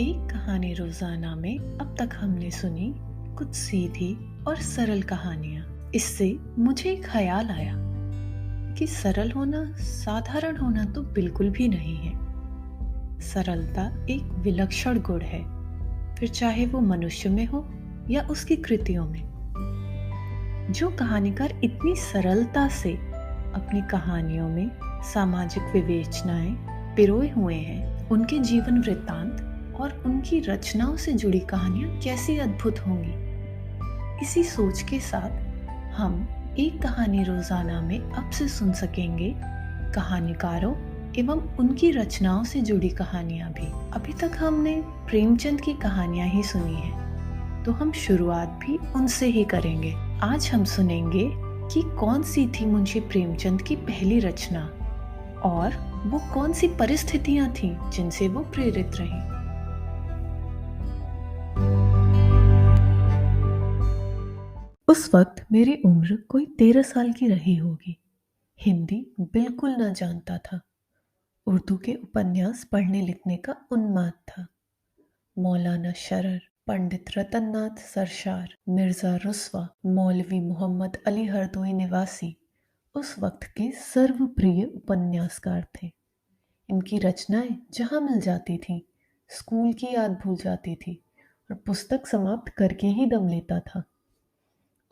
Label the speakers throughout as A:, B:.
A: एक कहानी रोजाना में अब तक हमने सुनी कुछ सीधी और सरल कहानियां। इससे मुझे एक ख्याल आया कि सरल होना साधारण होना तो बिल्कुल भी नहीं है। सरलता एक विलक्षण गुण है, फिर चाहे वो मनुष्य में हो या उसकी कृतियों में। जो कहानीकार इतनी सरलता से अपनी कहानियों में सामाजिक विवेचनाएं पिरोए हुए हैं, उनके जीवन वृत्तांत और उनकी रचनाओं से जुड़ी कहानियां कैसी अद्भुत होंगी। इसी सोच के साथ हम एक कहानी रोजाना में अब से सुन सकेंगे कहानीकारों एवं उनकी रचनाओं से जुड़ी कहानियां भी। अभी तक हमने प्रेमचंद की कहानियां ही सुनी हैं, तो हम शुरुआत भी उनसे ही करेंगे। आज हम सुनेंगे कि कौन सी थी मुंशी प्रेमचंद की पहली रचना और वो कौन सी परिस्थितियां थीं जिनसे वो प्रेरित रही। उस वक्त मेरी उम्र कोई 13 साल की रही होगी। हिंदी बिल्कुल न जानता था। उर्दू के उपन्यास पढ़ने लिखने का उन्माद था। मौलाना शरर, पंडित रतननाथ सरशार, मिर्जा रुस्वा, मौलवी मोहम्मद अली हरदोई निवासी उस वक्त के सर्वप्रिय उपन्यासकार थे। इनकी रचनाएं जहां मिल जाती थीं, स्कूल की याद भूल जाती थी और पुस्तक समाप्त करके ही दम लेता था।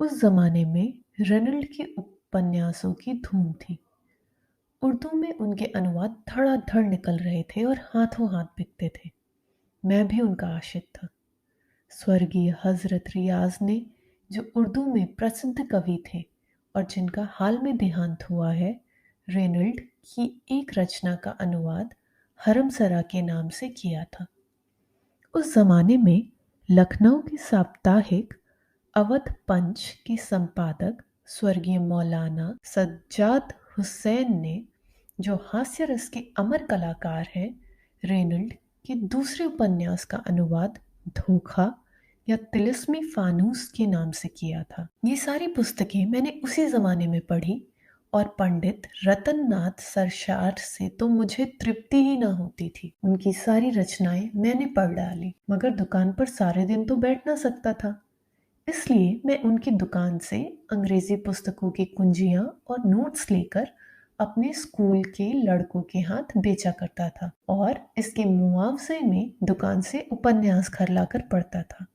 A: उस जमाने में रेनल्ड के उपन्यासों की धूम थी। उर्दू में उनके अनुवाद धड़ाधड़ निकल रहे थे और हाथों हाथ बिकते थे। मैं भी उनका आशिक था। स्वर्गीय हजरत रियाज ने, जो उर्दू में प्रसिद्ध कवि थे और जिनका हाल में देहांत हुआ है, रेनल्ड की एक रचना का अनुवाद हरमसरा के नाम से किया था। उस जमाने में लखनऊ के साप्ताहिक अवध पंच के संपादक स्वर्गीय मौलाना सज्जाद हुसैन ने, जो हास्य रस के अमर कलाकार हैं, रेनल्ड के दूसरे उपन्यास का अनुवाद धोखा या तिलिस्मी फानूस के नाम से किया था। ये सारी पुस्तकें मैंने उसी जमाने में पढ़ी और पंडित रतननाथ सरशार से तो मुझे तृप्ति ही न होती थी। उनकी सारी रचनाएं मैंने पढ़ डाली, मगर दुकान पर सारे दिन तो बैठ ना सकता था। इसलिए मैं उनकी दुकान से अंग्रेजी पुस्तकों की कुंजियां और नोट्स लेकर अपने स्कूल के लड़कों के हाथ बेचा करता था और इसके मुआवजे में दुकान से उपन्यास घर लाकर पढ़ता था।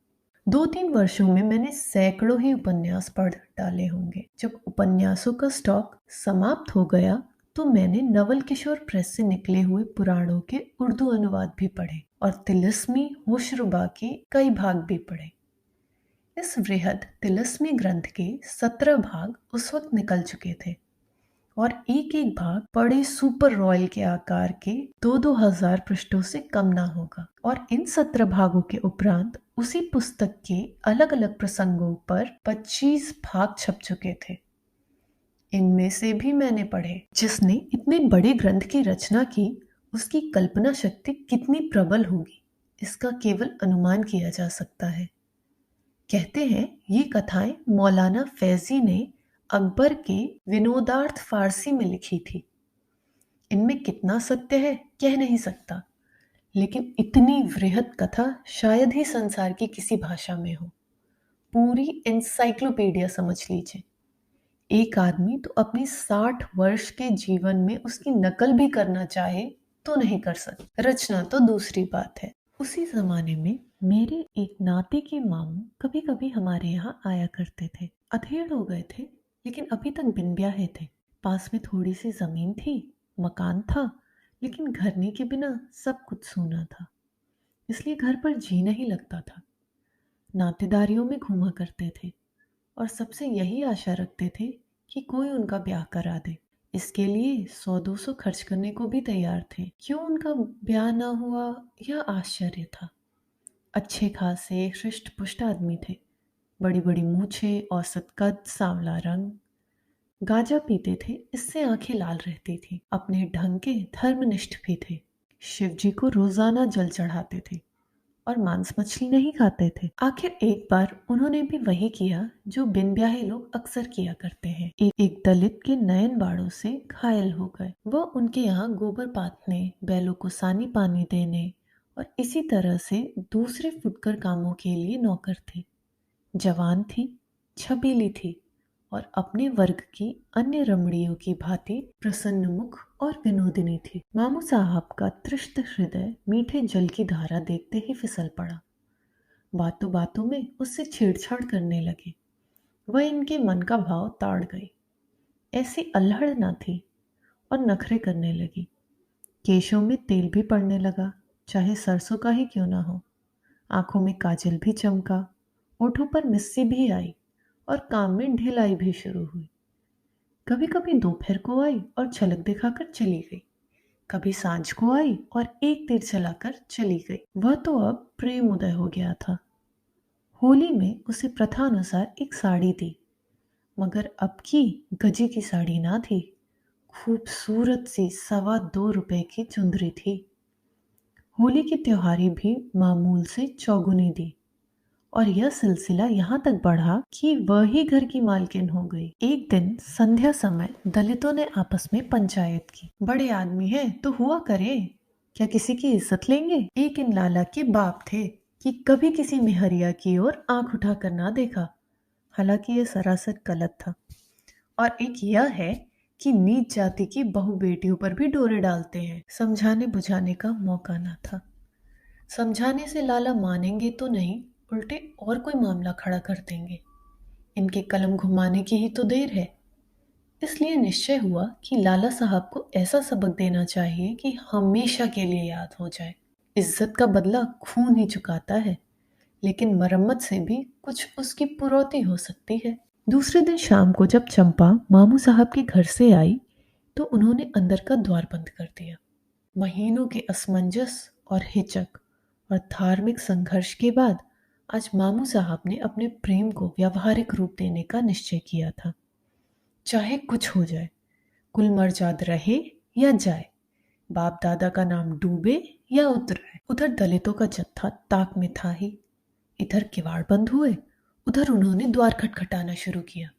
A: 2-3 वर्षों में मैंने सैकड़ों ही उपन्यास पढ़ डाले होंगे। जब उपन्यासों का स्टॉक समाप्त हो गया तो मैंने नवल किशोर प्रेस से निकले हुए पुराणों के उर्दू अनुवाद भी पढ़े और तिलिस्मी होशरुबा के कई भाग भी पढ़े। इस वृहद तिलिस्मी ग्रंथ के 17 भाग उस वक्त निकल चुके थे और एक एक भाग बड़े सुपर रॉयल के आकार के 2-2 हजार पृष्ठों से कम ना होगा। और इन 17 भागों के उपरांत उसी पुस्तक के अलग अलग प्रसंगों पर 25 भाग छप चुके थे। इनमें से भी मैंने पढ़े। जिसने इतने बड़े ग्रंथ की रचना की, उसकी कल्पना शक्ति कितनी प्रबल होगी, इसका केवल अनुमान किया जा सकता है। कहते हैं ये कथाएं मौलाना फैजी ने अकबर के विनोदार्थ फारसी में लिखी थी। इनमें कितना सत्य है कह नहीं सकता, लेकिन इतनी वृहद कथा शायद ही संसार की किसी भाषा में हो। पूरी एनसाइक्लोपीडिया समझ लीजिए। एक आदमी तो अपनी 60 वर्ष के जीवन में उसकी नकल भी करना चाहे तो नहीं कर सकता। रचना तो दूसरी बात है। उसी जमाने में मेरे एक नाते के मामू कभी कभी हमारे यहाँ आया करते थे। अधेड़ हो गए थे, लेकिन अभी तक बिन ब्याहे थे। पास में थोड़ी सी जमीन थी, मकान था, लेकिन घरने के बिना सब कुछ सूना था। इसलिए घर पर जी नहीं लगता था। नातेदारियों में घूमा करते थे और सबसे यही आशा रखते थे कि कोई उनका ब्याह करा दे। इसके लिए 100-200 खर्च करने को भी तैयार थे। क्यों उनका ब्याह ना हुआ, यह आश्चर्य था। अच्छे खासे हृष्ट पुष्ट आदमी थे, बड़ी बड़ी मूछें, औसत कद, सांवला रंग। गांजा पीते थे, इससे आंखें लाल रहती थी। अपने ढंग के धर्मनिष्ठ भी थे। शिव जी को रोजाना जल चढ़ाते थे और मांस मछली नहीं खाते थे। आखिर एक बार उन्होंने भी वही किया जो बिन ब्याहे लोग अक्सर किया करते हैं। एक दलित के नयन बाड़ों से घायल हो गए। वह उनके यहाँ गोबर पाथने, बैलों को सानी पानी देने और इसी तरह से दूसरे फुटकर कामों के लिए नौकर थे। जवान थी, छबीली थी और अपने वर्ग की अन्य रमणियों की भांति प्रसन्न मुख और विनोदिनी थी। मामू साहब का तृष्ट हृदय मीठे जल की धारा देखते ही फिसल पड़ा। बातों बातों में उससे छेड़छाड़ करने लगे। वह इनके मन का भाव ताड़ गई। ऐसी अल्हड़ न थी और नखरे करने लगी। केशों में तेल भी पड़ने लगा, चाहे सरसों का ही क्यों ना हो। आंखों में काजल भी चमका, होठों पर मिस्सी भी आई और काम में ढिलाई भी शुरू हुई। कभी कभी दोपहर को आई और झलक दिखाकर चली गई, कभी सांझ को आई और एक तीर चलाकर चली गई। वह तो अब प्रेम उदय हो गया था। होली में उसे प्रथा अनुसार एक साड़ी दी, मगर अब की गजी की साड़ी ना थी, खूबसूरत सी 2.25 रुपए की चुंदरी थी। होली की त्योहारी भी मामूल से चौगुनी दी और यह सिलसिला यहाँ तक बढ़ा कि वह ही घर की मालकिन हो गई। एक दिन संध्या समय दलितों ने आपस में पंचायत की। बड़े आदमी हैं तो हुआ करे, क्या किसी की इज्जत लेंगे? एक इन लाला के बाप थे कि कभी किसी मेहरिया की ओर आंख उठाकर ना देखा, हालांकि यह सरासर गलत था। और एक यह है कि नीच जाति की बहु बेटियों पर भी डोरे डालते हैं। समझाने बुझाने का मौका न था। समझाने से लाला मानेंगे तो नहीं, उल्टे और कोई मामला खड़ा कर देंगे। इनके कलम घुमाने की ही तो देर है। इसलिए निश्चय हुआ कि लाला साहब को ऐसा सबक देना चाहिए कि हमेशा के लिए याद हो जाए। इज्जत का बदला खून ही चुकाता है, लेकिन मरम्मत से भी कुछ उसकी पुरौती हो सकती है। दूसरे दिन शाम को जब चंपा मामू साहब के घर से आई तो उन्होंने अंदर का द्वार बंद कर दिया। महीनों के असमंजस और हिचक और धार्मिक संघर्ष के बाद आज मामू साहब ने अपने प्रेम को व्यावहारिक रूप देने का निश्चय किया था। चाहे कुछ हो जाए, कुल मर्जाद रहे या जाए, बाप दादा का नाम डूबे या उतरे। उधर दलितों का जत्था ताक में था ही। इधर किवाड़ बंद हुए, उधर उन्होंने द्वार खटखटाना शुरू किया।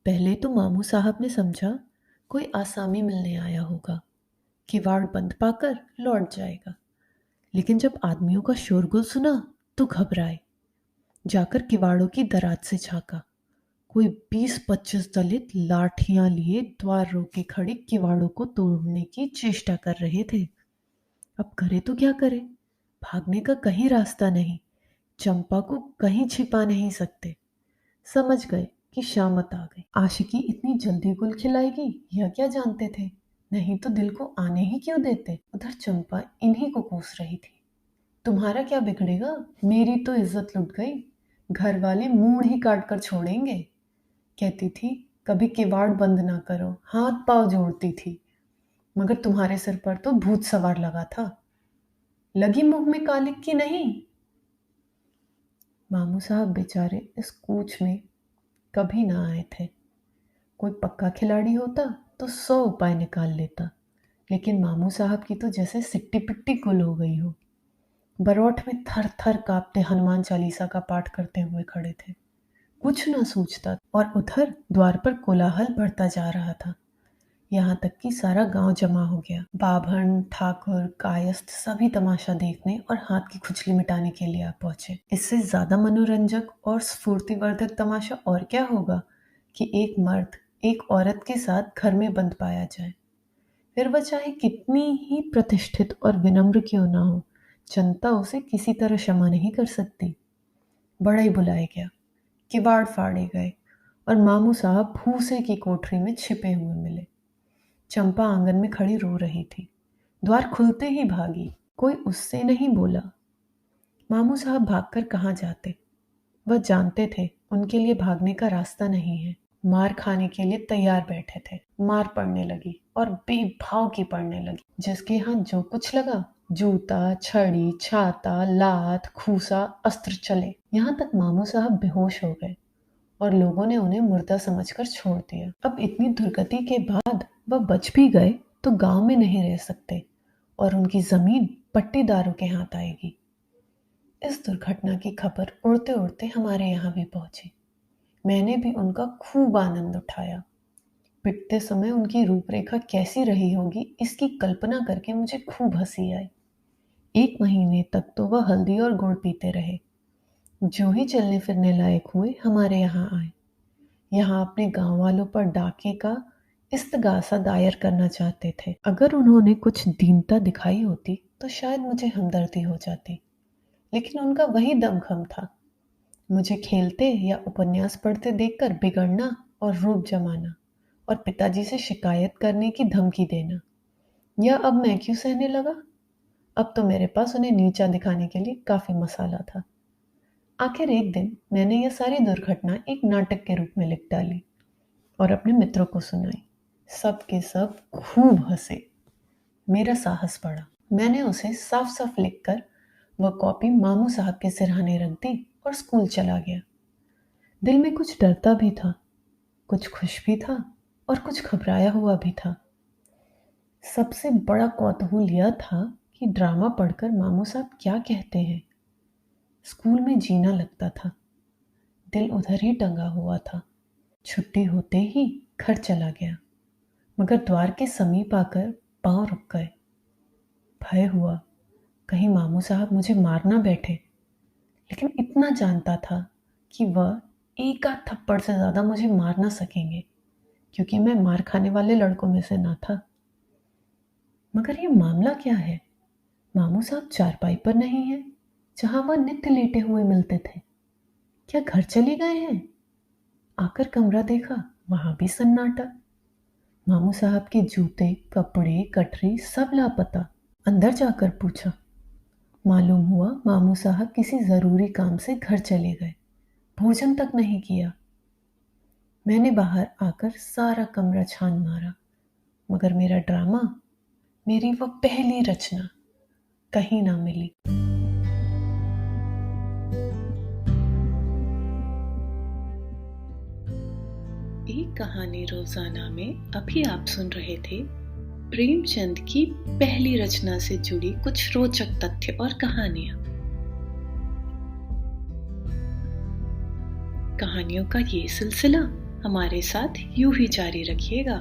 A: पहले तो मामू साहब ने समझा कोई आसामी मिलने आया होगा, किवाड़ बंद पाकर लौट जाएगा। लेकिन जब आदमियों का शोरगुल सुना तो घबराए। जाकर किवाड़ों की दराज से झांका। कोई 20-25 दलित लाठियां लिए द्वार रोके खड़े किवाड़ों को तोड़ने की चेष्टा कर रहे थे। अब करे तो क्या करे? भागने का कहीं रास्ता नहीं, चंपा को कहीं छिपा नहीं सकते। समझ गए कि शामत आ गई। आशिकी इतनी जल्दी गुल खिलाएगी यह क्या जानते थे, नहीं तो दिल को आने ही क्यों देते। उधर चंपा इन्हीं को कोस रही थी। तुम्हारा क्या बिगड़ेगा, मेरी तो इज्जत लुट गई, घर वाले मूड ही काट कर छोड़ेंगे। कहती थी कभी किवाड़ बंद ना करो, हाथ पांव जोड़ती थी, मगर तुम्हारे सिर पर तो भूत सवार लगा था। लगी मुंह में कालिक की नहीं। मामू साहब बेचारे इस कूच में कभी ना आए थे। कोई पक्का खिलाड़ी होता तो 100 उपाय निकाल लेता, लेकिन मामू साहब की तो जैसे सिट्टी पिट्टी गुल हो गई हो। बरौठ में थर थर कांपते हनुमान चालीसा का पाठ करते हुए खड़े थे। कुछ न सूझता और उधर द्वार पर कोलाहल बढ़ता जा रहा था। यहाँ तक कि सारा गांव जमा हो गया। बाभन, ठाकुर, कायस्थ सभी तमाशा देखने और हाथ की खुजली मिटाने के लिए आ पहुंचे। इससे ज्यादा मनोरंजक और स्फूर्तिवर्धक तमाशा और क्या होगा कि एक मर्द एक औरत के साथ घर में बंद पाया जाए, फिर वह चाहे कितनी ही प्रतिष्ठित और विनम्र क्यों ना हो, जनता उसे किसी तरह क्षमा नहीं कर सकती। बड़ा ही बुलाया गया, किवाड़ फाड़े गए और मामू साहब भूसे की कोठरी में छिपे हुए मिले। चंपा आंगन में खड़ी रो रही थी। द्वार खुलते ही भागी, कोई उससे नहीं बोला। मामू साहब भागकर कहाँ जाते? वह जानते थे उनके लिए भागने का रास्ता नहीं है। मार खाने के लिए तैयार बैठे थे। मार पड़ने लगी और बेभाव की पड़ने लगी। जिसके हाथ जो कुछ लगा, जूता, छड़ी, छाता, लात, खूसा, अस्त्र चले। यहाँ तक मामू साहब बेहोश हो गए और लोगों ने उन्हें मुर्दा समझकर छोड़ दिया। अब इतनी दुर्गति के बाद वह बच भी गए तो गांव में नहीं रह सकते और उनकी जमीन पट्टीदारों के हाथ आएगी। इस दुर्घटना की खबर उड़ते उड़ते हमारे यहाँ भी पहुंची। मैंने भी उनका खूब आनंद उठाया। पिटते समय उनकी रूपरेखा कैसी रही होगी इसकी कल्पना करके मुझे खूब हंसी आई। 1 महीने तक तो वह हल्दी और गुड़ पीते रहे। जो ही चलने फिरने लायक हुए, हमारे यहाँ आए। यहाँ अपने गांव वालों पर डाके का इस्तगासा दायर करना चाहते थे। अगर उन्होंने कुछ दीनता दिखाई होती तो शायद मुझे हमदर्दी हो जाती, लेकिन उनका वही दमखम था, मुझे खेलते या उपन्यास पढ़ते देखकर बिगड़ना और रूप जमाना और पिताजी से शिकायत करने की धमकी देना। या अब मैं क्यों सहने लगा? अब तो मेरे पास उन्हें नीचा दिखाने के लिए काफी मसाला था। आखिर एक दिन मैंने यह सारी दुर्घटना एक नाटक के रूप में लिख डाली और अपने मित्रों को सुनाई। सब के सब खूब हंसे। मेरा साहस बढ़ा। मैंने उसे साफ साफ लिखकर वह कॉपी मामू साहब के सिरहाने रख दी और स्कूल चला गया। दिल में कुछ डरता भी था, कुछ खुश भी था और कुछ घबराया हुआ भी था। सबसे बड़ा कौतूहल यह था कि ड्रामा पढ़कर मामू साहब क्या कहते हैं। स्कूल में जीना लगता था, दिल उधर ही टंगा हुआ था। छुट्टी होते ही घर चला गया, मगर द्वार के समीप आकर पांव रुक गए। भय हुआ कहीं मामू साहब मुझे मार ना बैठे, लेकिन इतना जानता था कि वह एक आध थप्पड़ से ज्यादा मुझे मार ना सकेंगे, क्योंकि मैं मार खाने वाले लड़कों में से ना था। मगर ये मामला क्या है? मामू साहब चारपाई पर नहीं है जहां वह नित्य लेटे हुए मिलते थे। क्या घर चले गए हैं? आकर कमरा देखा, वहां भी सन्नाटा। मामू साहब के जूते, कपड़े, कटरी सब लापता। अंदर जाकर पूछा, मालूम हुआ मामू साहब किसी जरूरी काम से घर चले गए, भोजन तक नहीं किया। मैंने बाहर आकर सारा कमरा छान मारा, मगर मेरा ड्रामा, मेरी वह पहली रचना कहीं ना मिली। एक कहानी रोजाना में अभी आप सुन रहे थे प्रेमचंद की पहली रचना से जुड़ी कुछ रोचक तथ्य और कहानियां। कहानियों का ये सिलसिला हमारे साथ यूं ही जारी रखिएगा।